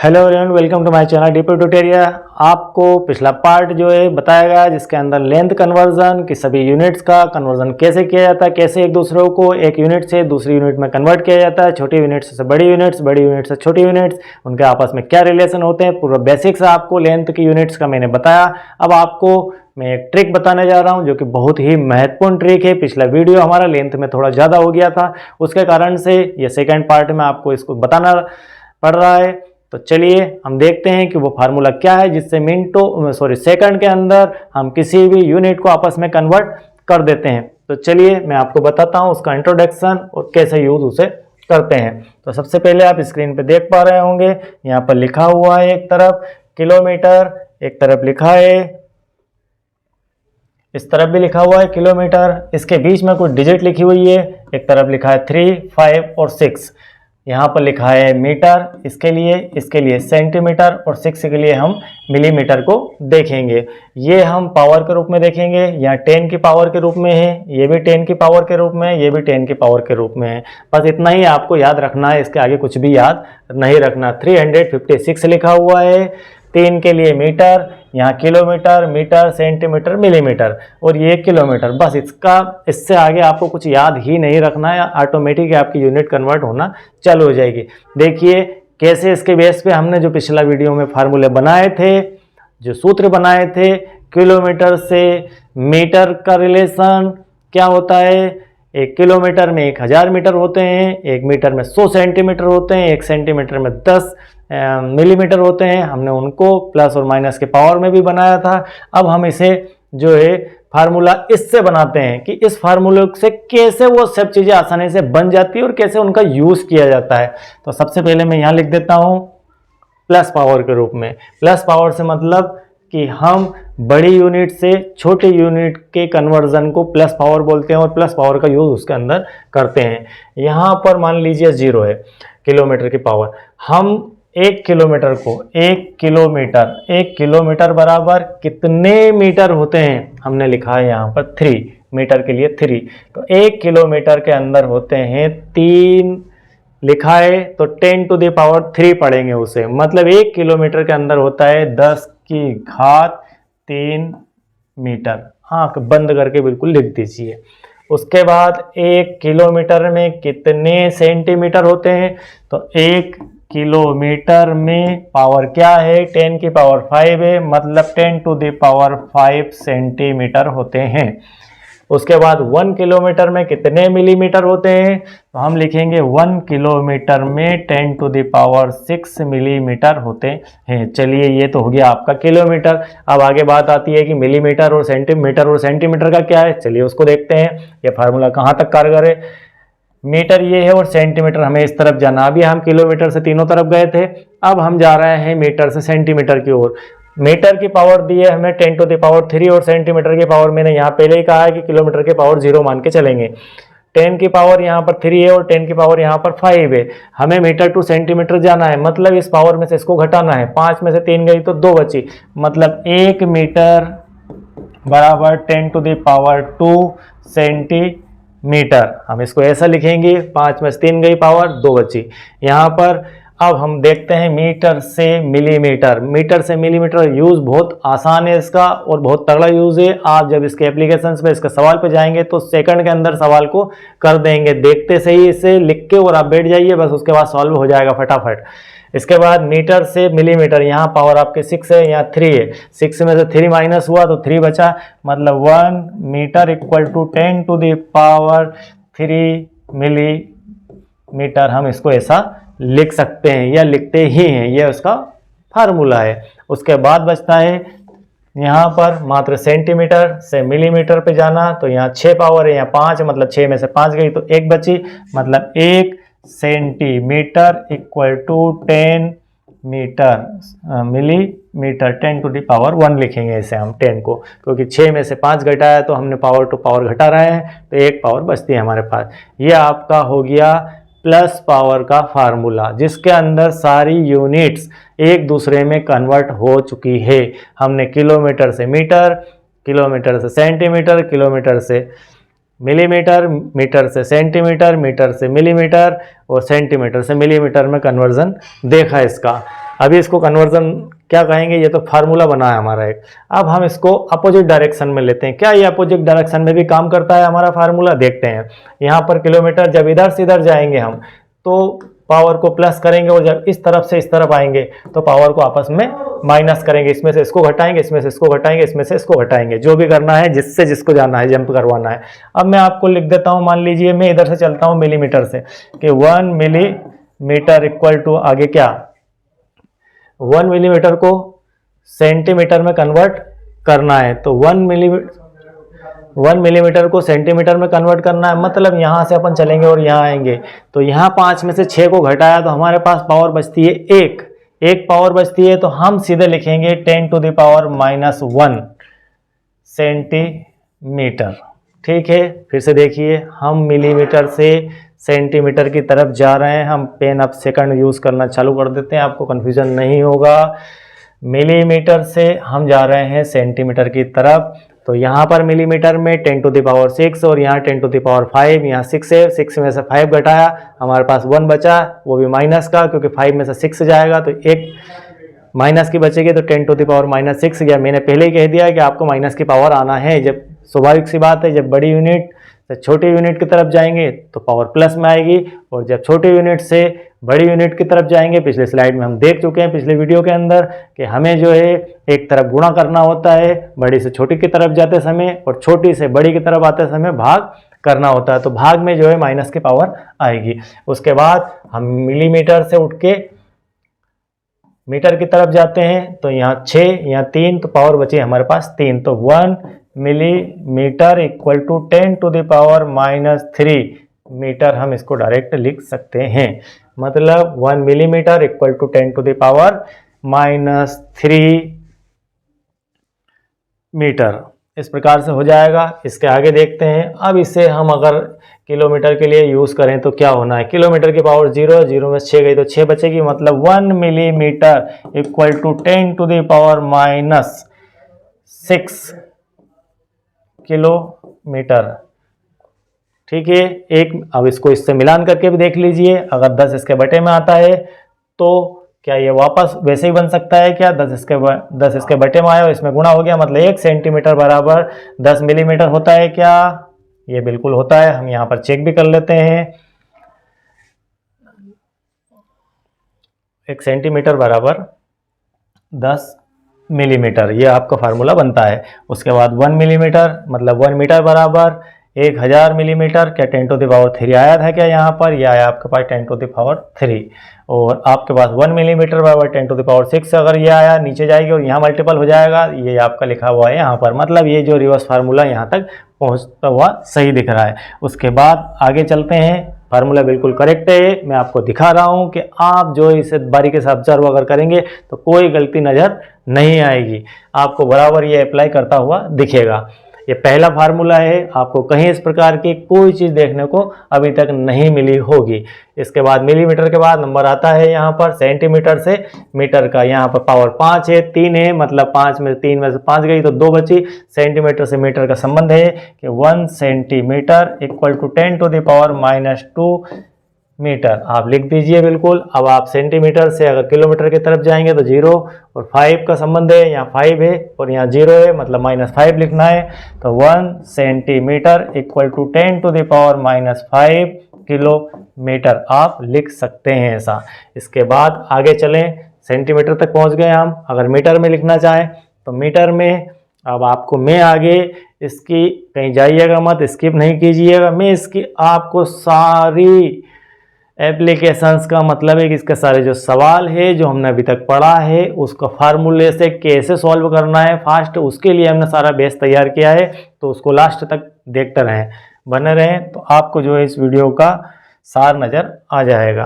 Hello everyone, welcome to my channel DP tutorial. आपको पिछला part जो है बताया गया जिसके अंदर लेंथ कन्वर्जन की सभी यूनिट्स का कन्वर्जन कैसे किया जाता है, कैसे एक दूसरे को एक यूनिट से दूसरी यूनिट में कन्वर्ट किया जाता है, छोटी यूनिट्स से बड़ी यूनिट्स, बड़ी यूनिट से छोटी यूनिट्स, उनके आपस में क्या रिलेशन होते हैं, पूरा बेसिक्स आपको लेंथ की यूनिट्स का मैंने बताया। अब आपको मैं एक ट्रिक बताने जा रहा हूं जो कि बहुत ही महत्वपूर्ण ट्रिक है। पिछला वीडियो हमारा लेंथ में थोड़ा ज़्यादा हो गया था, उसके कारण से ये सेकेंड पार्ट में आपको इसको बताना पड़ रहा है। तो चलिए हम देखते हैं कि वो फार्मूला क्या है जिससे सेकंड के अंदर हम किसी भी यूनिट को आपस में कन्वर्ट कर देते हैं। तो चलिए मैं आपको बताता हूं उसका इंट्रोडक्शन और कैसे यूज उसे करते हैं। तो सबसे पहले आप स्क्रीन पे देख पा रहे होंगे, यहाँ पर लिखा हुआ है एक तरफ किलोमीटर, एक तरफ लिखा है, इस तरफ भी लिखा हुआ है किलोमीटर, इसके बीच में कुछ डिजिट लिखी हुई है, एक तरफ लिखा है 3, 5 और 6, यहाँ पर लिखा है मीटर इसके लिए सेंटीमीटर और 6 के लिए हम मिलीमीटर को देखेंगे। ये हम पावर के रूप में देखेंगे, यहाँ 10 की पावर के रूप में है, ये भी 10 की पावर के रूप में है, ये भी 10 की पावर के रूप में है। बस इतना ही आपको याद रखना है, इसके आगे कुछ भी याद नहीं रखना। 356 लिखा हुआ है, 3 के लिए मीटर, यहाँ किलोमीटर, मीटर, सेंटीमीटर, मिलीमीटर और ये किलोमीटर। बस इससे आगे आपको कुछ याद ही नहीं रखना है, ऑटोमेटिक आपकी यूनिट कन्वर्ट होना चालू हो जाएगी। देखिए कैसे इसके बेस पे हमने जो पिछला वीडियो में फार्मूले बनाए थे, जो सूत्र बनाए थे, किलोमीटर से मीटर का रिलेशन क्या होता है, एक किलोमीटर में 1000 मीटर होते हैं, एक मीटर में 100 सेंटीमीटर होते हैं, एक सेंटीमीटर में 10 मिलीमीटर होते हैं। हमने उनको प्लस और माइनस के पावर में भी बनाया था। अब हम इसे जो है फार्मूला इससे बनाते हैं कि इस फार्मूले से कैसे वो सब चीज़ें आसानी से बन जाती है और कैसे उनका यूज़ किया जाता है। तो सबसे पहले मैं यहाँ लिख देता हूँ प्लस पावर के रूप में। प्लस पावर से मतलब कि हम बड़ी यूनिट से छोटी यूनिट के कन्वर्जन को प्लस पावर बोलते हैं और प्लस पावर का यूज़ उसके अंदर करते हैं। यहाँ पर मान लीजिए 0 है किलोमीटर की पावर, हम 1 किलोमीटर को 1 किलोमीटर बराबर कितने मीटर होते हैं, हमने लिखा है यहाँ पर 3 मीटर के लिए 3। तो 1 किलोमीटर के अंदर होते हैं 3 लिखा है, तो 10 टू द पावर 3 पढ़ेंगे उसे, मतलब 1 किलोमीटर के अंदर होता है 10 की घात 3 मीटर। आंख बंद करके बिल्कुल लिख दीजिए। उसके बाद 1 किलोमीटर में कितने सेंटीमीटर होते हैं, तो 1 किलोमीटर में पावर क्या है, 10 की पावर 5 है, मतलब 10 टू द पावर 5 सेंटीमीटर होते हैं। उसके बाद 1 किलोमीटर में कितने मिलीमीटर होते हैं, तो हम लिखेंगे 1 किलोमीटर में 10 टू द पावर 6 मिलीमीटर होते हैं। चलिए ये तो हो गया आपका किलोमीटर। अब आगे बात आती है कि मिलीमीटर और सेंटीमीटर का क्या है, चलिए उसको देखते हैं। ये फार्मूला कहाँ तक कारगर है। मीटर ये है और सेंटीमीटर हमें इस तरफ जाना। अभी हम किलोमीटर से तीनों तरफ गए थे, अब हम जा रहे हैं मीटर से सेंटीमीटर की ओर। मीटर की पावर दी है हमें 10 टू द पावर 3 और सेंटीमीटर की पावर मैंने यहाँ पहले ही कहा है कि किलोमीटर की पावर 0 मान के चलेंगे। 10 की पावर यहाँ पर 3 है और 10 की पावर यहाँ पर 5 है। हमें मीटर टू सेंटीमीटर जाना है, मतलब इस पावर में से इसको घटाना है। 5 में से 3 गई तो 2 बची, मतलब 1 मीटर बराबर 10 टू द पावर 2 सेंटीमीटर। हम इसको ऐसा लिखेंगे, 5 में से 3 गई पावर 2 बची यहाँ पर। अब हम देखते हैं मीटर से मिलीमीटर। मीटर से मिलीमीटर यूज़ बहुत आसान है इसका और बहुत तगड़ा यूज़ है। आप जब इसके एप्लीकेशंस पे इसके सवाल पे जाएंगे तो सेकंड के अंदर सवाल को कर देंगे, देखते सही इसे लिख के और आप बैठ जाइए, बस उसके बाद सॉल्व हो जाएगा फटाफट। इसके बाद मीटर से मिलीमीटर, यहाँ पावर आपके 6 है, यहाँ 3 है, 6 में से 3 माइनस हुआ तो 3 बचा, मतलब 1 metre equal to 10 to the power 3 millimetre. हम इसको ऐसा लिख सकते हैं या लिखते ही हैं, यह उसका फार्मूला है। उसके बाद बचता है यहाँ पर मात्र सेंटीमीटर से मिलीमीटर पे जाना, तो यहाँ 6 पावर है, यहाँ 5 मतलब 6 में से 5 गई तो 1 बची, मतलब 1 centimetre equal to 10 millimetre. 10 to the power 1 लिखेंगे इसे हम 10 को, क्योंकि 6 में से 5 घटाया तो हमने पावर टू पावर घटा रहे हैं, तो 1 पावर बचती है हमारे पास। ये आपका हो गया प्लस पावर का फार्मूला, जिसके अंदर सारी यूनिट्स एक दूसरे में कन्वर्ट हो चुकी है। हमने किलोमीटर से मीटर, किलोमीटर से सेंटीमीटर, किलोमीटर से मिलीमीटर, मीटर से सेंटीमीटर, मीटर से मिलीमीटर और सेंटीमीटर से मिलीमीटर में कन्वर्जन देखा इसका। अभी इसको कन्वर्जन क्या कहेंगे, ये तो फार्मूला बना है हमारा एक। अब हम इसको अपोजिट डायरेक्शन में लेते हैं। क्या ये अपोजिट डायरेक्शन में भी काम करता है हमारा फार्मूला, देखते हैं। यहाँ पर किलोमीटर, जब इधर से इधर जाएंगे हम तो पावर को प्लस करेंगे, और जब इस तरफ से इस तरफ आएंगे तो पावर को आपस में माइनस करेंगे। इसमें से इसको घटाएंगे, इसमें से इसको घटाएंगे, इसमें से इसको घटाएंगे, जो भी करना है, जिससे जिसको जाना है, जंप करवाना है। अब मैं आपको लिख देता हूं, मान लीजिए मैं इधर से चलता हूं मिलीमीटर से, कि 1 मिलीमीटर इक्वल टू आगे क्या, 1 मिलीमीटर को सेंटीमीटर में कन्वर्ट करना है। तो 1 मिलीमीटर को सेंटीमीटर में कन्वर्ट करना है, मतलब यहाँ से अपन चलेंगे और यहाँ आएंगे तो यहाँ 5 में से 6 को घटाया तो हमारे पास पावर बचती है एक पावर बचती है। तो हम सीधे लिखेंगे 10⁻⁻1 सेंटीमीटर। ठीक है, फिर से देखिए, हम मिलीमीटर से सेंटीमीटर की तरफ जा रहे हैं। हम पेन अब सेकंड यूज करना चालू कर देते हैं, आपको कंफ्यूजन नहीं होगा। मिलीमीटर से हम जा रहे हैं सेंटीमीटर की तरफ, तो यहाँ पर मिलीमीटर में 10⁶ और यहाँ 10⁵, यहाँ 6 है, 6 में से 5 घटाया, हमारे पास 1 बचा, वो भी माइनस का, क्योंकि 5 में से 6 जाएगा तो एक माइनस की बचेगी, तो 10⁻⁻6। या मैंने पहले ही कह दिया कि आपको माइनस की पावर आना है। जब स्वाभाविक सी बात है, जब बड़ी यूनिट से छोटी यूनिट की तरफ जाएंगे तो पावर प्लस में आएगी, और जब छोटी यूनिट से बड़ी यूनिट की तरफ जाएंगे, पिछले स्लाइड में हम देख चुके हैं, पिछले वीडियो के अंदर, कि हमें जो है एक तरफ गुणा करना होता है बड़ी से छोटी की तरफ जाते समय, और छोटी से बड़ी की तरफ आते समय भाग करना होता है। तो भाग में जो है माइनस की पावर आएगी। उसके बाद हम मिलीमीटर से उठ के मीटर की तरफ जाते हैं, तो यहाँ 6, यहाँ 3, तो पावर बची हमारे पास 3। तो 1 मिलीमीटर इक्वल टू 10⁻⁻3 मीटर, हम इसको डायरेक्ट लिख सकते हैं। मतलब 1 मिलीमीटर इक्वल टू 10⁻⁻3 मीटर, इस प्रकार से हो जाएगा। इसके आगे देखते हैं। अब इसे हम अगर किलोमीटर के लिए यूज करें तो क्या होना है, किलोमीटर की पावर 0 0 में 6 गई तो 6 बचेगी, मतलब 1 मिलीमीटर इक्वल टू 10⁻⁻6 किलोमीटर। ठीक है, अब इसको इससे मिलान करके भी देख लीजिए। अगर 10 इसके बटे में आता है तो क्या ये वापस वैसे ही बन सकता है क्या, 10 इसके बटे में आया और इसमें गुणा हो गया, मतलब 1 सेंटीमीटर बराबर 10 मिलीमीटर होता है क्या, ये बिल्कुल होता है। हम यहाँ पर चेक भी कर लेते हैं। 1 सेंटीमीटर बराबर 10 मिलीमीटर, ये आपका फार्मूला बनता है। उसके बाद 1 मिलीमीटर मतलब 1 मीटर बराबर 1000 मिलीमीटर। क्या 10⁻³ आया था क्या यहाँ पर, यह आया आपके पास 10⁻3, और आपके पास 1 मिलीमीटर बराबर 10⁻6 अगर ये आया, नीचे जाएगी और यहाँ मल्टीपल हो जाएगा, ये आपका लिखा हुआ है यहाँ पर। मतलब ये जो रिवर्स फार्मूला यहाँ तक पहुँचता हुआ सही दिख रहा है। उसके बाद आगे चलते हैं। फार्मूला बिल्कुल करेक्ट है, मैं आपको दिखा रहा हूँ कि आप जो इसे बारीकी से ऑब्जर्व अगर करेंगे तो कोई गलती नज़र नहीं आएगी, आपको बराबर ये अप्लाई करता हुआ दिखेगा। ये पहला फार्मूला है, आपको कहीं इस प्रकार की कोई चीज़ देखने को अभी तक नहीं मिली होगी। इसके बाद मिलीमीटर के बाद नंबर आता है यहाँ पर सेंटीमीटर से मीटर का। यहाँ पर पावर 5 है, 3 है, मतलब 5 में 3 में से 5 गई तो 2 बची। सेंटीमीटर से मीटर का संबंध है कि 1 सेंटीमीटर इक्वल टू 10⁻⁻2 मीटर, आप लिख दीजिए बिल्कुल। अब आप सेंटीमीटर से अगर किलोमीटर की तरफ जाएंगे तो 0 और 5 का संबंध है, यहाँ 5 है और यहाँ 0 है, मतलब -5 लिखना है। तो 1 सेंटीमीटर इक्वल टू 10⁻⁻5 किलोमीटर आप लिख सकते हैं ऐसा। इसके बाद आगे चलें, सेंटीमीटर तक पहुँच गए हम। अगर मीटर में लिखना चाहें तो मीटर में अब आपको मैं आगे इसकी कहीं जाइएगा मत, स्किप नहीं कीजिएगा, मैं इसकी आपको सारी एप्लीकेशंस का मतलब है कि इसके सारे जो सवाल है जो हमने अभी तक पढ़ा है उसका फार्मूले से कैसे सॉल्व करना है फास्ट, उसके लिए हमने सारा बेस तैयार किया है। तो उसको लास्ट तक देखते रहें, बने रहें, तो आपको जो है इस वीडियो का सार नज़र आ जाएगा।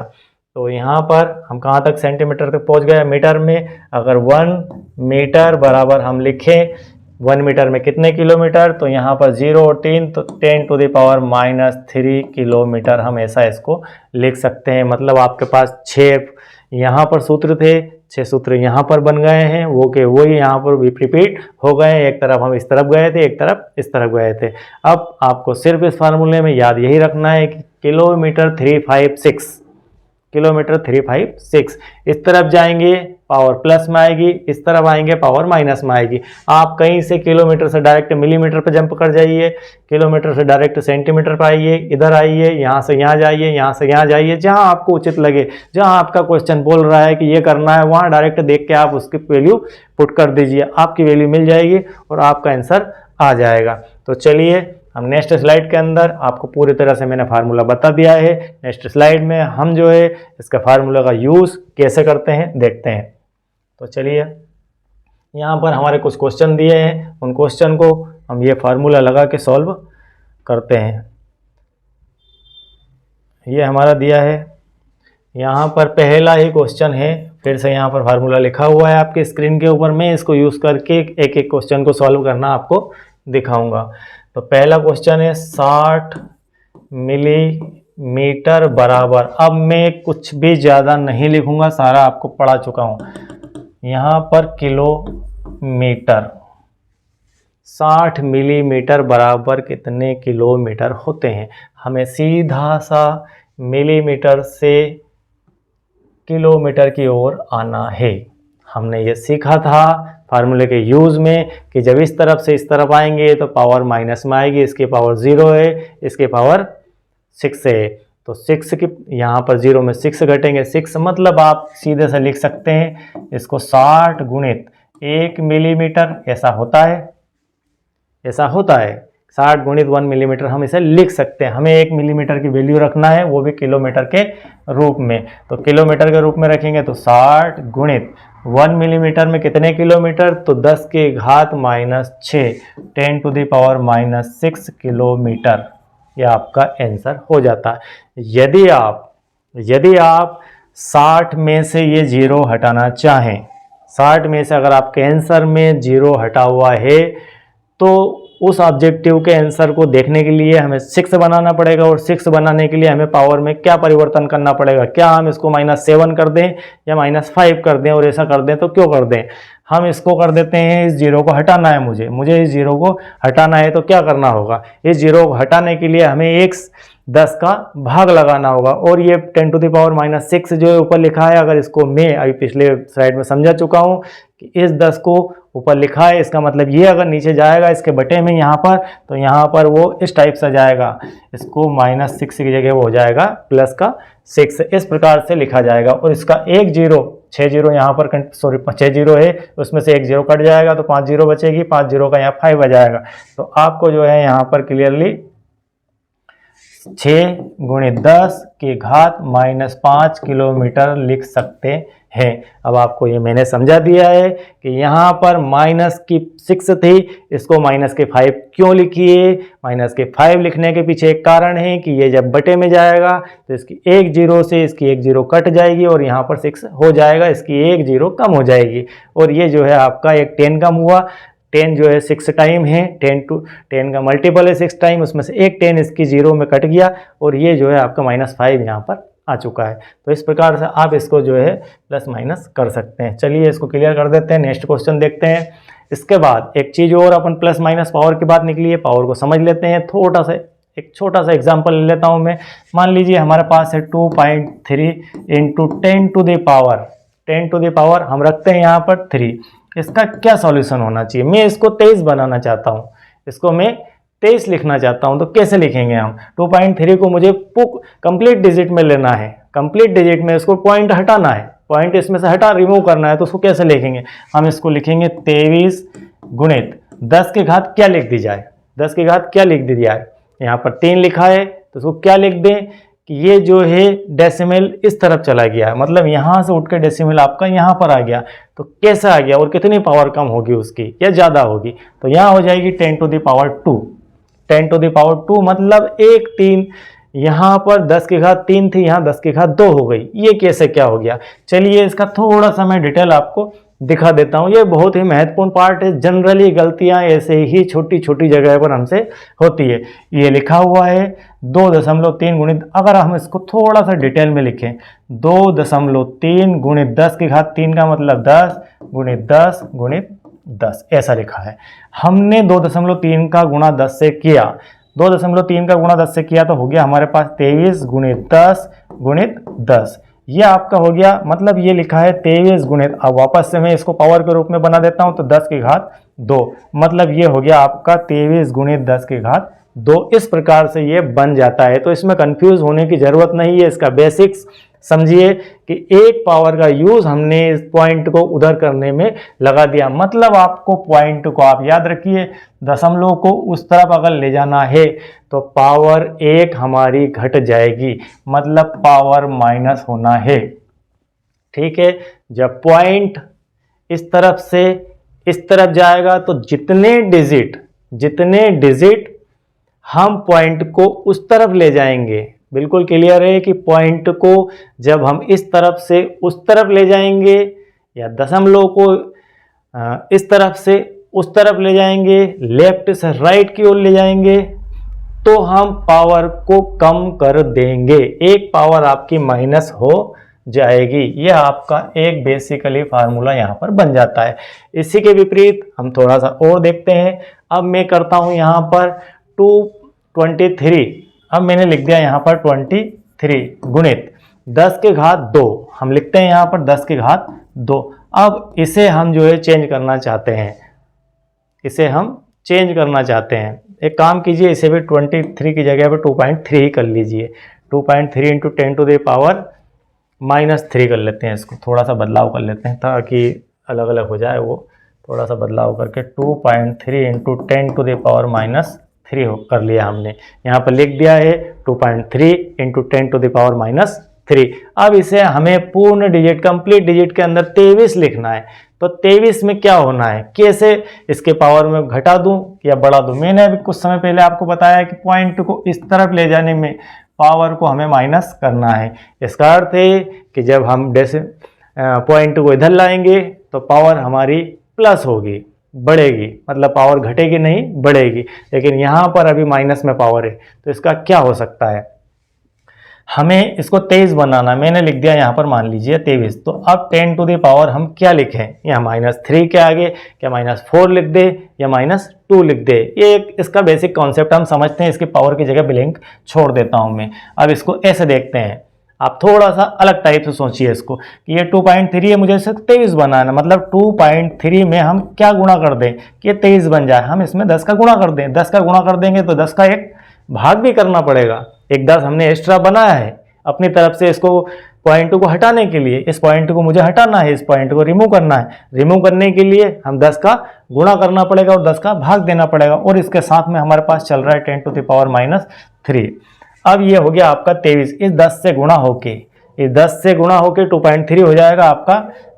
तो यहाँ पर हम कहाँ तक सेंटीमीटर तक पहुँच गए। मीटर में अगर 1 मीटर बराबर हम लिखें 1 मीटर में कितने किलोमीटर, तो यहाँ पर 0 और 3 तो 10⁻³ किलोमीटर, हम ऐसा इसको लिख सकते हैं। मतलब आपके पास 6 यहाँ पर सूत्र थे, 6 सूत्र यहाँ पर बन गए हैं, वो के वही यहाँ पर भी रिपीट हो गए। एक तरफ हम इस तरफ गए थे, एक तरफ इस तरफ गए थे। अब आपको सिर्फ इस फार्मूले में याद यही रखना है कि किलोमीटर 356 इस तरफ जाएंगे पावर प्लस में आएगी, इस तरफ आएंगे पावर माइनस में आएगी। आप कहीं से किलोमीटर से डायरेक्ट मिलीमीटर पर जंप कर जाइए, किलोमीटर से डायरेक्ट सेंटीमीटर पर आइए, इधर आइए, यहाँ से यहाँ जाइए, यहाँ से यहाँ जाइए, जहाँ आपको उचित लगे, जहाँ आपका क्वेश्चन बोल रहा है कि ये करना है, वहाँ डायरेक्ट देख के आप उसकी वैल्यू पुट कर दीजिए, आपकी वैल्यू मिल जाएगी और आपका आंसर आ जाएगा। तो चलिए हम नेक्स्ट स्लाइड के अंदर, आपको पूरी तरह से मैंने फार्मूला बता दिया है। नेक्स्ट स्लाइड में हम जो है इसका फार्मूला का यूज़ कैसे करते हैं देखते हैं। तो चलिए यहाँ पर हमारे कुछ क्वेश्चन दिए हैं, उन क्वेश्चन को हम ये फार्मूला लगा के सॉल्व करते हैं। ये हमारा दिया है, यहाँ पर पहला ही क्वेश्चन है, फिर से यहाँ पर फार्मूला लिखा हुआ है आपके स्क्रीन के ऊपर। मैं इसको यूज़ करके एक एक क्वेश्चन को सॉल्व करना आपको दिखाऊंगा। तो पहला क्वेश्चन है 60 मिलीमीटर बराबर, अब मैं कुछ भी ज़्यादा नहीं लिखूंगा, सारा आपको पढ़ा चुका हूँ। यहाँ पर किलोमीटर, 60 मिलीमीटर बराबर कितने किलोमीटर होते हैं। हमें सीधा सा मिलीमीटर से किलोमीटर की ओर आना है। हमने ये सीखा था फार्मूले के यूज़ में कि जब इस तरफ से इस तरफ आएंगे तो पावर माइनस में आएगी, इसकी पावर 0 है, इसकी पावर 6 है, तो 6 की यहाँ पर 0 में 6 घटेंगे, 6 मतलब आप सीधे से लिख सकते हैं इसको 60 गुणित 1 मिलीमीटर, ऐसा होता है, ऐसा होता है 60 गुणित 1 मिलीमीटर हम इसे लिख सकते हैं। हमें 1 मिलीमीटर की वैल्यू रखना है, वो भी किलोमीटर के रूप में, तो किलोमीटर के रूप में रखेंगे तो 60 गुणित 1 मिलीमीटर में कितने किलोमीटर, तो 10 की घात -6, 10 टू द पावर -6 किलोमीटर, यह आपका आंसर हो जाता है। यदि आप 60 में से ये 0 हटाना चाहें, 60 में से अगर आपके आंसर में 0 हटा हुआ है तो उस ऑब्जेक्टिव के आंसर को देखने के लिए हमें 6 बनाना पड़ेगा, और 6 बनाने के लिए हमें पावर में क्या परिवर्तन करना पड़ेगा, क्या हम इसको -7 कर दें या -5 कर दें, और ऐसा कर दें तो क्यों कर दें, हम इसको कर देते हैं, इस 0 को हटाना है, मुझे इस 0 को हटाना है, तो क्या करना होगा, इस 0 को हटाने के लिए हमें एक 10 का भाग लगाना होगा, और ये 10 टू द पावर -6 जो है ऊपर लिखा है, अगर इसको मैं अभी पिछले स्लाइड में समझा चुका हूँ कि इस 10 को ऊपर लिखा है, इसका मतलब ये अगर नीचे जाएगा इसके बटे में यहाँ पर, तो यहाँ पर वो इस टाइप से जाएगा, इसको -6 की जगह वो हो जाएगा +6, इस प्रकार से लिखा जाएगा। और इसका 1 0, 6 0 यहाँ पर, सॉरी 6 0 है, उसमें से 1 0 कट जाएगा तो 5 0 बचेगी, 5 0 का यहाँ 5 आ जाएगा। तो आपको जो है यहाँ पर क्लियरली 6 गुणित 10 की घात -5 किलोमीटर लिख सकते हैं। अब आपको ये मैंने समझा दिया है कि यहाँ पर -6 थी, इसको -5 क्यों लिखिए। -5 लिखने के पीछे एक कारण है कि ये जब बटे में जाएगा तो इसकी 1 0 से इसकी 1 0 कट जाएगी और यहाँ पर 6 हो जाएगा, इसकी 1 0 कम हो जाएगी, और ये जो है आपका एक 10 कम हुआ। 10 जो है 6 टाइम है, 10 का मल्टीपल है 6 टाइम, उसमें से एक 10 इसकी 0 में कट गया, और ये जो है आपका -5 यहाँ पर आ चुका है। तो इस प्रकार से आप इसको जो है प्लस माइनस कर सकते हैं। चलिए इसको क्लियर कर देते हैं, नेक्स्ट क्वेश्चन देखते हैं। इसके बाद एक चीज़ और, अपन प्लस माइनस पावर की बात निकली है, पावर को समझ लेते हैं। एक छोटा सा एग्जाम्पल ले लेता हूँ मैं। मान लीजिए हमारे पास है 2.3 इंटू 10 टू द पावर हम रखते हैं यहाँ पर 3। इसका क्या सॉल्यूशन होना चाहिए। मैं इसको 23 बनाना चाहता हूँ, इसको मैं 23 लिखना चाहता हूँ, तो कैसे लिखेंगे हम। 2.3 को मुझे कंप्लीट डिजिट में लेना है, कंप्लीट डिजिट में इसको पॉइंट हटाना है, पॉइंट इसमें से रिमूव करना है, तो उसको कैसे लिखेंगे। हम इसको लिखेंगे 23 गुणित 10 की घात क्या लिख दी जाए, 10 की घात क्या लिख दी जाए। यहाँ पर 3 लिखा है तो उसको क्या लिख दें कि ये जो है डेसिमल इस तरफ चला गया है, मतलब यहाँ से उठ के डेसिमल आपका यहाँ पर आ गया। तो कैसे आ गया और कितनी पावर कम होगी उसकी या ज़्यादा होगी, तो यहाँ हो जाएगी 10 to the power 2। 10 to the power 2 मतलब 1 3, यहाँ पर 10 की घात 3 थी, यहाँ 10 की घात 2 हो गई। ये कैसे क्या हो गया, चलिए इसका थोड़ा सा मैं डिटेल आपको दिखा देता हूँ। ये बहुत ही महत्वपूर्ण पार्ट है। जनरली गलतियाँ ऐसे ही छोटी छोटी जगह पर हमसे होती है। ये लिखा हुआ है 2.3 गुणित, अगर हम इसको थोड़ा सा डिटेल में लिखें, 2.3 गुणित 10 की घात 3 का मतलब 10 गुणित 10 गुणित 10, ऐसा लिखा है। हमने 2.3 का गुणा 10 से किया, 2.3 का गुणा 10 से किया तो हो गया हमारे पास 23 गुणित 10 गुणित 10। ये आपका हो गया, मतलब ये लिखा है 23 गुणित, अब वापस से मैं इसको पावर के रूप में बना देता हूँ तो 10 की घात 2, मतलब ये हो गया आपका 23 गुणित 10 की घात 2। इस प्रकार से ये बन जाता है। तो इसमें कंफ्यूज होने की जरूरत नहीं है, इसका बेसिक्स समझिए कि एक पावर का यूज हमने इस पॉइंट को उधर करने में लगा दिया। मतलब आपको पॉइंट को आप याद रखिए, दशमलव को उस तरफ अगर ले जाना है तो पावर 1 हमारी घट जाएगी, मतलब पावर माइनस होना है। ठीक है, जब पॉइंट इस तरफ से इस तरफ जाएगा तो जितने डिजिट हम पॉइंट को उस तरफ ले जाएंगे, बिल्कुल क्लियर है कि पॉइंट को जब हम इस तरफ से उस तरफ ले जाएंगे या दशमलव को इस तरफ से उस तरफ ले जाएंगे, लेफ्ट से राइट की ओर ले जाएंगे, तो हम पावर को कम कर देंगे, एक पावर आपकी माइनस हो जाएगी। यह आपका एक बेसिकली फार्मूला यहाँ पर बन जाता है। इसी के विपरीत हम थोड़ा सा और देखते हैं। अब मैं करता हूँ यहाँ पर 223, अब मैंने लिख दिया यहाँ पर 23 गुणित 10 की घात 2, हम लिखते हैं यहाँ पर 10 की घात 2। अब इसे हम जो है चेंज करना चाहते हैं, इसे हम चेंज करना चाहते हैं। एक काम कीजिए, इसे भी 23 की जगह पर 2.3 ही कर लीजिए। 2.3 इंटू 10 टू द पावर -3 कर लेते हैं, इसको थोड़ा सा बदलाव कर लेते हैं ताकि अलग अलग हो जाए, वो थोड़ा सा बदलाव करके 2.3 इंटू 10 टू द पावर -3 कर लिया हमने। यहाँ पर लिख दिया है 2.3 इंटू 10 टू द पावर -3। अब इसे हमें पूर्ण डिजिट, कंप्लीट डिजिट के अंदर 23 लिखना है। तो 23 में क्या होना है, कैसे इसके पावर में घटा दूं या बढ़ा दूं। मैंने अभी कुछ समय पहले आपको बताया कि पॉइंट को इस तरफ ले जाने में पावर को हमें माइनस करना है। इसका अर्थ है कि जब हम पॉइंट को इधर लाएंगे तो पावर हमारी प्लस होगी, बढ़ेगी, मतलब पावर घटेगी नहीं, बढ़ेगी। लेकिन यहाँ पर अभी माइनस में पावर है, तो इसका क्या हो सकता है, हमें इसको 23 बनाना। मैंने लिख दिया यहाँ पर मान लीजिए 23। तो अब 10 टू द पावर हम क्या लिखें, या -3 के आगे क्या -4 लिख दे या -2 लिख दे। ये इसका बेसिक कॉन्सेप्ट हम समझते हैं, इसकी पावर की जगह ब्लैंक छोड़ देता हूँ मैं। अब इसको ऐसे देखते हैं, आप थोड़ा सा अलग टाइप से सोचिए इसको कि ये 2.3 है, मुझे इसे 23 बनाना, मतलब 2.3 में हम क्या गुणा कर दें कि 23 बन जाए। हम इसमें 10 का गुणा कर दें, 10 का गुणा कर देंगे तो 10 का एक भाग भी करना पड़ेगा। एक 10 हमने एक्स्ट्रा बनाया है अपनी तरफ से, इसको पॉइंट को हटाने के लिए, इस पॉइंट को मुझे हटाना है, इस पॉइंट को रिमूव करना है। रिमूव करने के लिए हम 10 का गुणा करना पड़ेगा और 10 का भाग देना पड़ेगा, और इसके साथ में हमारे पास चल रहा है 10 टू द पावर -3। अब ये हो गया आपका 23, इस 10 से गुणा होके, इस 10 से गुणा होके 2.3 हो जाएगा आपका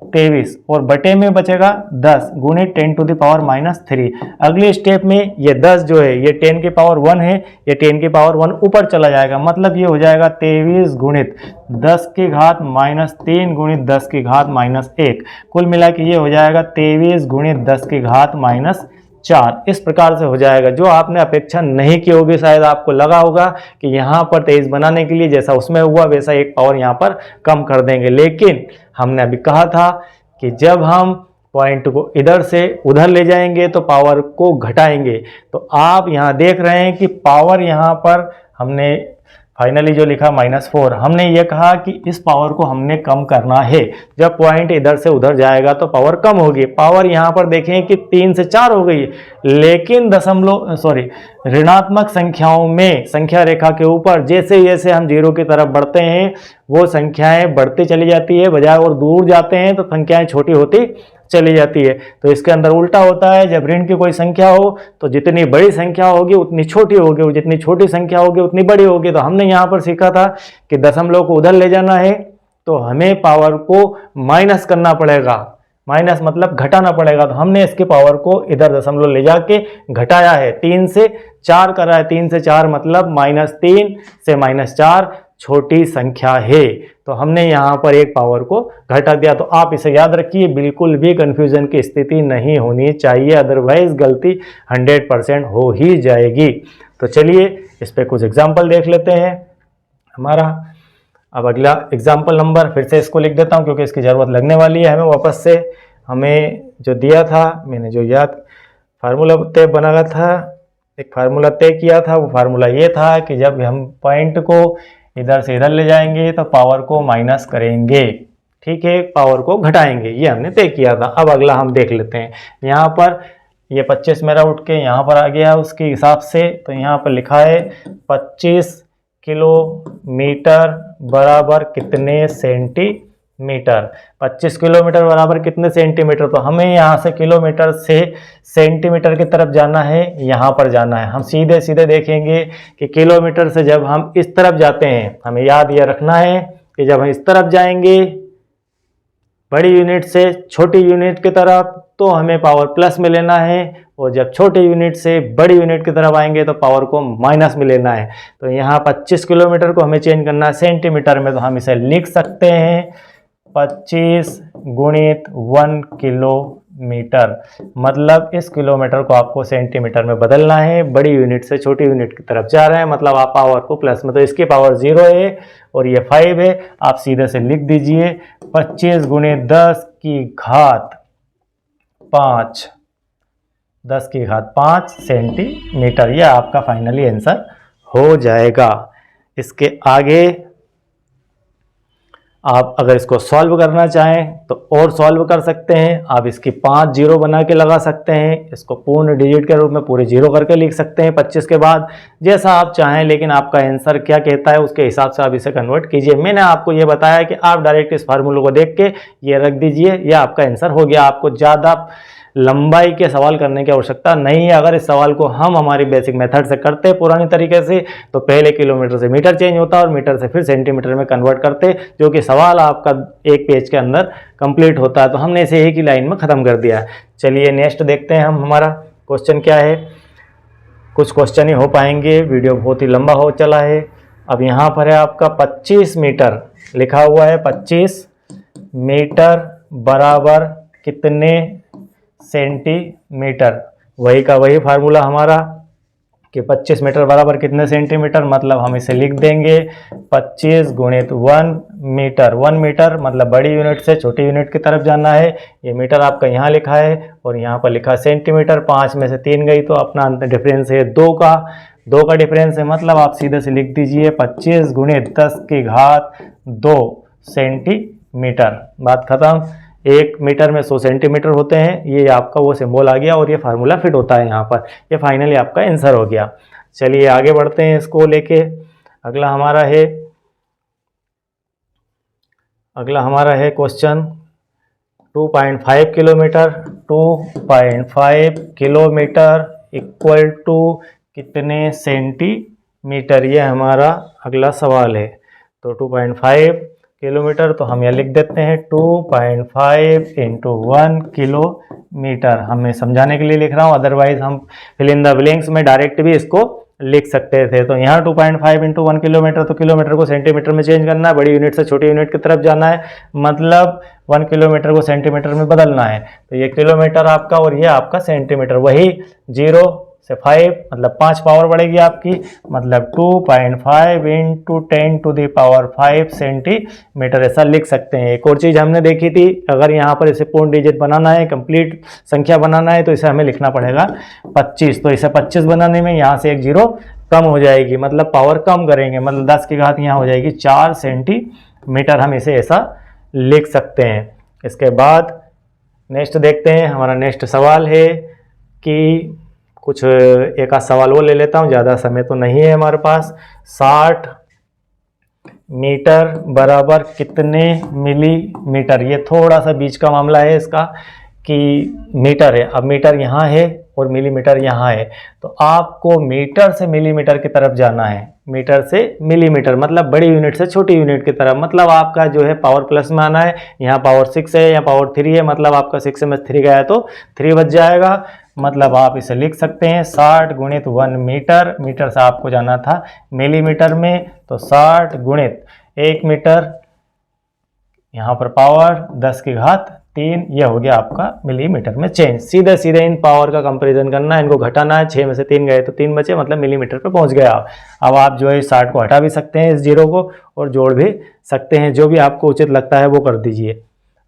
23, और बटे में बचेगा 10 गुणित 10 टू द पावर -3। अगले स्टेप में ये 10 जो है ये 10 की पावर 1 है, ये 10 की पावर 1 ऊपर चला जाएगा, मतलब ये हो जाएगा 23 गुणित 10 की घात -3 गुणित 10 की घात -1। कुल मिला के ये हो जाएगा 23 गुणित 10 की घात -4। इस प्रकार से हो जाएगा, जो आपने अपेक्षा नहीं की होगी। शायद आपको लगा होगा कि यहाँ पर 23 बनाने के लिए जैसा उसमें हुआ वैसा एक पावर यहाँ पर कम कर देंगे, लेकिन हमने अभी कहा था कि जब हम पॉइंट को इधर से उधर ले जाएंगे तो पावर को घटाएंगे। तो आप यहाँ देख रहे हैं कि पावर यहाँ पर हमने फाइनली जो लिखा -4, हमने ये कहा कि इस पावर को हमने कम करना है। जब पॉइंट इधर से उधर जाएगा तो पावर कम होगी। पावर यहाँ पर देखें कि 3 से 4 हो गई, लेकिन ऋणात्मक संख्याओं में संख्या रेखा के ऊपर जैसे जैसे हम 0 की तरफ बढ़ते हैं वो संख्याएं बढ़ती चली जाती है, बजाय और दूर जाते हैं तो संख्याएं छोटी होती चली जाती है। तो इसके अंदर उल्टा होता है, जब ऋण की कोई संख्या हो तो जितनी बड़ी संख्या होगी उतनी छोटी होगी, और जितनी छोटी संख्या होगी उतनी बड़ी होगी। तो हमने यहाँ पर सीखा था कि दशमलव को उधर ले जाना है तो हमें पावर को माइनस करना पड़ेगा, माइनस मतलब घटाना पड़ेगा। तो हमने इसके पावर को इधर दशमलव ले जाके घटाया है, 3 से 4 करा है। 3 से 4 मतलब -3 से -4 छोटी संख्या है, तो हमने यहाँ पर एक पावर को घटा दिया। तो आप इसे याद रखिए, बिल्कुल भी कंफ्यूजन की स्थिति नहीं होनी चाहिए, अदरवाइज गलती 100% हो ही जाएगी। तो चलिए इस पे कुछ एग्जाम्पल देख लेते हैं हमारा। अब अगला एग्जाम्पल नंबर फिर से इसको लिख देता हूँ क्योंकि इसकी ज़रूरत लगने वाली है हमें वापस से। हमें जो दिया था, मैंने जो याद फार्मूला तय बनाया था, एक फार्मूला तय किया था, वो फार्मूला ये था कि जब हम पॉइंट को इधर से इधर ले जाएंगे तो पावर को माइनस करेंगे, ठीक है, पावर को घटाएंगे, ये हमने तय किया था। अब अगला हम देख लेते हैं। यहाँ पर ये 25 मेरा उठ के यहाँ पर आ गया उसके हिसाब से, तो यहाँ पर लिखा है 25 किलोमीटर बराबर कितने सेंटीमीटर। 25 किलोमीटर बराबर कितने सेंटीमीटर, तो हमें यहाँ से किलोमीटर से सेंटीमीटर की तरफ जाना है, यहाँ पर जाना है। हम सीधे सीधे देखेंगे कि किलोमीटर से जब हम इस तरफ जाते हैं, हमें याद ये रखना है कि जब हम इस तरफ जाएंगे बड़ी यूनिट से छोटी यूनिट की तरफ, तो हमें पावर प्लस में लेना है, और जब छोटी यूनिट से बड़ी यूनिट की तरफ आएंगे तो पावर को माइनस में लेना है। तो यहाँ 25 किलोमीटर को हमें चेंज करना है सेंटीमीटर में, तो हम इसे लिख सकते हैं 25 गुणित 1 किलोमीटर, मतलब इस किलोमीटर को आपको सेंटीमीटर में बदलना है। बड़ी यूनिट से छोटी यूनिट की तरफ जा रहे हैं, मतलब आप पावर को प्लस में, तो इसकी पावर 0 है और ये 5 है। आप सीधे से लिख दीजिए 25 गुणित 10 की घात 5, 10 की घात 5 सेंटीमीटर, यह आपका फाइनली आंसर हो जाएगा। इसके आगे आप अगर इसको सॉल्व करना चाहें तो और सॉल्व कर सकते हैं। आप इसकी 5 जीरो बना के लगा सकते हैं, इसको पूर्ण डिजिट के रूप में पूरे जीरो करके लिख सकते हैं 25 के बाद, जैसा आप चाहें, लेकिन आपका आंसर क्या कहता है उसके हिसाब से आप इसे कन्वर्ट कीजिए। मैंने आपको ये बताया कि आप डायरेक्ट इस फार्मूले को देख के ये रख दीजिए, यह आपका आंसर हो गया। आपको ज़्यादा लंबाई के सवाल करने की आवश्यकता नहीं है। अगर इस सवाल को हम हमारी बेसिक मेथड से करते पुरानी तरीके से, तो पहले किलोमीटर से मीटर चेंज होता और मीटर से फिर सेंटीमीटर में कन्वर्ट करते, जो कि सवाल आपका एक पेज के अंदर कंप्लीट होता है। तो हमने इसे एक ही लाइन में ख़त्म कर दिया। चलिए नेक्स्ट देखते हैं हम, हमारा क्वेश्चन क्या है। कुछ क्वेश्चन ही हो पाएंगे, वीडियो बहुत ही लंबा हो चला है। अब यहाँ पर है आपका 25 मीटर लिखा हुआ है, 25 मीटर बराबर कितने सेंटीमीटर, वही का वही फार्मूला हमारा कि 25 मीटर बराबर कितने सेंटीमीटर, मतलब हम इसे लिख देंगे 25 गुणित 1 मीटर। 1 मीटर मतलब बड़ी यूनिट से छोटी यूनिट की तरफ जाना है। ये मीटर आपका यहाँ लिखा है और यहाँ पर लिखा सेंटीमीटर। 5 में से 3 गई तो अपना डिफरेंस है 2 का डिफरेंस है, मतलब आप सीधे से लिख दीजिए 25 गुणित 10 की घात 2 सेंटीमीटर। बात खत्म। 1 मीटर में 100 सेंटीमीटर होते हैं, ये आपका वो सिंबल आ गया और ये फार्मूला फिट होता है यहाँ पर। ये फाइनली आपका आंसर हो गया। चलिए आगे बढ़ते हैं इसको लेके। अगला हमारा है question 2.5 kilometre. 2.5 kilometre equal to कितने सेंटीमीटर, ये हमारा अगला सवाल है। तो 2.5 किलोमीटर, तो हम यह लिख देते हैं 2.5 इंटू 1 किलोमीटर। हमें समझाने के लिए लिख रहा हूँ, अदरवाइज हम फिल इन द ब्लैंक्स में डायरेक्ट भी इसको लिख सकते थे। तो यहाँ 2.5 इंटू 1 किलोमीटर, तो किलोमीटर को सेंटीमीटर में चेंज करना है, बड़ी यूनिट से छोटी यूनिट की तरफ जाना है, मतलब 1 किलोमीटर को सेंटीमीटर में बदलना है। तो ये किलोमीटर आपका और ये आपका सेंटीमीटर, वही 0 से 5 मतलब 5 पावर बढ़ेगी आपकी, मतलब 2.5 into 10 to the power 5 centimetre, ऐसा लिख सकते हैं। एक और चीज़ हमने देखी थी, अगर यहाँ पर इसे पूर्ण डिजिट बनाना है, कंप्लीट संख्या बनाना है, तो इसे हमें लिखना पड़ेगा 25। तो इसे 25 बनाने में यहाँ से एक जीरो कम हो जाएगी, मतलब पावर कम करेंगे, मतलब 10 की घात यहाँ हो जाएगी 4 सेंटीमीटर। हम इसे ऐसा लिख सकते हैं। इसके बाद नेक्स्ट देखते हैं। हमारा नेक्स्ट सवाल है कि कुछ एक आध सवाल वो ले लेता हूँ, ज़्यादा समय तो नहीं है हमारे पास। 60 मीटर बराबर कितने मिलीमीटर, ये थोड़ा सा बीच का मामला है इसका कि मीटर है, अब मीटर यहाँ है और मिलीमीटर यहाँ है, तो आपको मीटर से मिलीमीटर की तरफ जाना है। मीटर से मिलीमीटर मतलब बड़ी यूनिट से छोटी यूनिट की तरफ, मतलब आपका जो है पावर प्लस में आना है। यहाँ पावर 6 है, यहाँ पावर 3 है, मतलब आपका 6 में 3 गया तो 3 बच जाएगा। मतलब आप इसे लिख सकते हैं 60 गुणित 1 मीटर, मीटर से आपको जाना था मिलीमीटर में, तो 60 गुणित 1 मीटर, यहाँ पर पावर 10 की घात 3, यह हो गया आपका मिलीमीटर में चेंज। सीधे सीधे इन पावर का कंपैरिजन करना है, इनको घटाना है। 6 में से 3 गए तो 3 बचे, मतलब मिलीमीटर पे पहुंच गया आप। अब आप जो है 60 को हटा भी सकते हैं इस जीरो को, और जोड़ भी सकते हैं, जो भी आपको उचित लगता है वो कर दीजिए।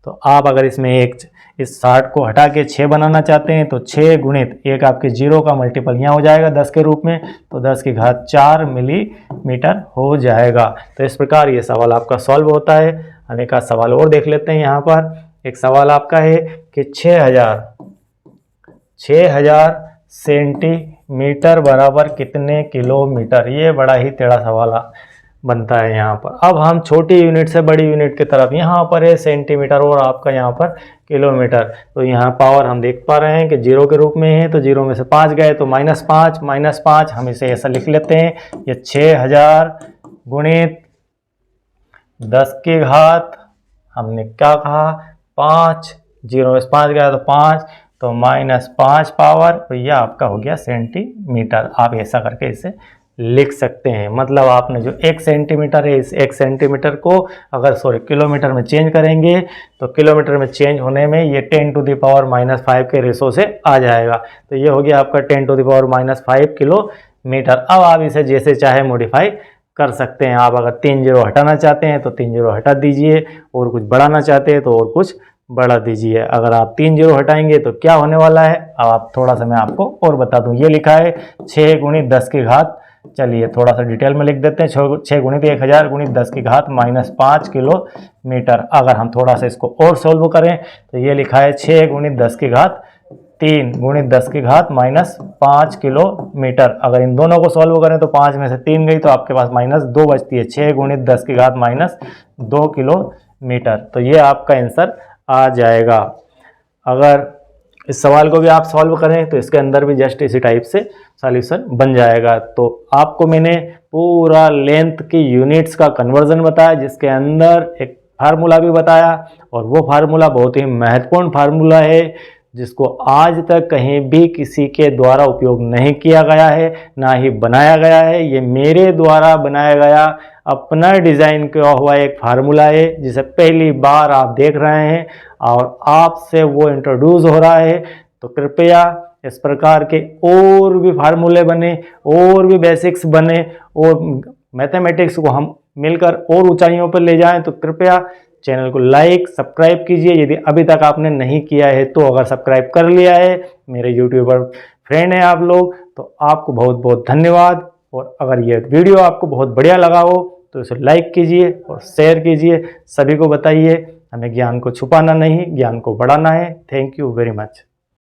तो आप अगर इसमें इस 60 को हटा के 6 बनाना चाहते हैं तो 6 गुणित एक आपके 0 का मल्टीपल यहाँ हो जाएगा 10 के रूप में, तो 10 की घात 4 मिलीमीटर हो जाएगा। तो इस प्रकार ये सवाल आपका सॉल्व होता है। हम एक आध सवाल और देख लेते हैं। यहाँ पर एक सवाल आपका है कि 6000 सेंटीमीटर बराबर कितने किलोमीटर। ये बड़ा ही टेढ़ा सवाल बनता है यहाँ पर। अब हम छोटी यूनिट से बड़ी यूनिट की तरफ, यहाँ पर है सेंटीमीटर और आपका यहाँ पर किलोमीटर। तो यहाँ पावर हम देख पा रहे हैं कि 0 के रूप में है, तो 0 में से 5 गए तो -5 हम इसे ऐसा लिख लेते हैं। ये 6000 गुणित 10 की घात, हमने क्या कहा 5, 0 में से 5 गया तो 5, तो -5 पावर, तो यह आपका हो गया सेंटीमीटर। आप ऐसा करके इसे लिख सकते हैं। मतलब आपने जो 1 सेंटीमीटर है, इस 1 सेंटीमीटर को अगर किलोमीटर में चेंज करेंगे तो किलोमीटर में चेंज होने में ये 10⁻⁻5 के रेशो से आ जाएगा। तो ये हो गया आपका 10⁻⁻5 किलोमीटर। अब आप इसे जैसे चाहे मॉडिफाई कर सकते हैं। आप अगर 3 0 हटाना चाहते हैं तो 3 0 हटा दीजिए, और कुछ बढ़ाना चाहते हैं तो और कुछ बढ़ा दीजिए। अगर आप 3 0 हटाएंगे तो क्या होने वाला है, अब आप थोड़ा सा मैं आपको और बता दूं। ये लिखा है 6 गुणित 10 की घात, चलिए थोड़ा सा डिटेल में लिख देते हैं। 6 गुणित 1000 गुणित 10 की घात -5 किलोमीटर। अगर हम थोड़ा सा इसको और सोल्व करें तो ये लिखा है 6 गुणित 10 की घात 3 गुणित 10 की घात -5 किलोमीटर। अगर इन दोनों को सॉल्व करें तो 5 में से 3 गई तो आपके पास -2 बचती है। 6 गुणित 10 की घात -2 किलोमीटर। तो ये आपका आंसर आ जाएगा। अगर इस सवाल को भी आप सॉल्व करें तो इसके अंदर भी जस्ट इसी टाइप से सॉल्यूशन बन जाएगा। तो आपको मैंने पूरा लेंथ की यूनिट्स का कन्वर्जन बताया, जिसके अंदर एक फार्मूला भी बताया, और वो फार्मूला बहुत ही महत्वपूर्ण फार्मूला है जिसको आज तक कहीं भी किसी के द्वारा उपयोग नहीं किया गया है, ना ही बनाया गया है। ये मेरे द्वारा बनाया गया अपना डिज़ाइन किया हुआ एक फार्मूला है, जिसे पहली बार आप देख रहे हैं और आपसे वो इंट्रोड्यूस हो रहा है। तो कृपया इस प्रकार के और भी फार्मूले बने, और भी बेसिक्स बने, और मैथमेटिक्स को हम मिलकर और ऊंचाइयों पर ले जाएं, तो कृपया चैनल को लाइक सब्सक्राइब कीजिए यदि अभी तक आपने नहीं किया है। तो अगर सब्सक्राइब कर लिया है, मेरे यूट्यूबर फ्रेंड हैं आप लोग, तो आपको बहुत बहुत धन्यवाद। और अगर ये वीडियो आपको बहुत बढ़िया लगा हो तो इसे लाइक कीजिए और शेयर कीजिए, सभी को बताइए। हमें ज्ञान को छुपाना नहीं, ज्ञान को बढ़ाना है। Thank you very much.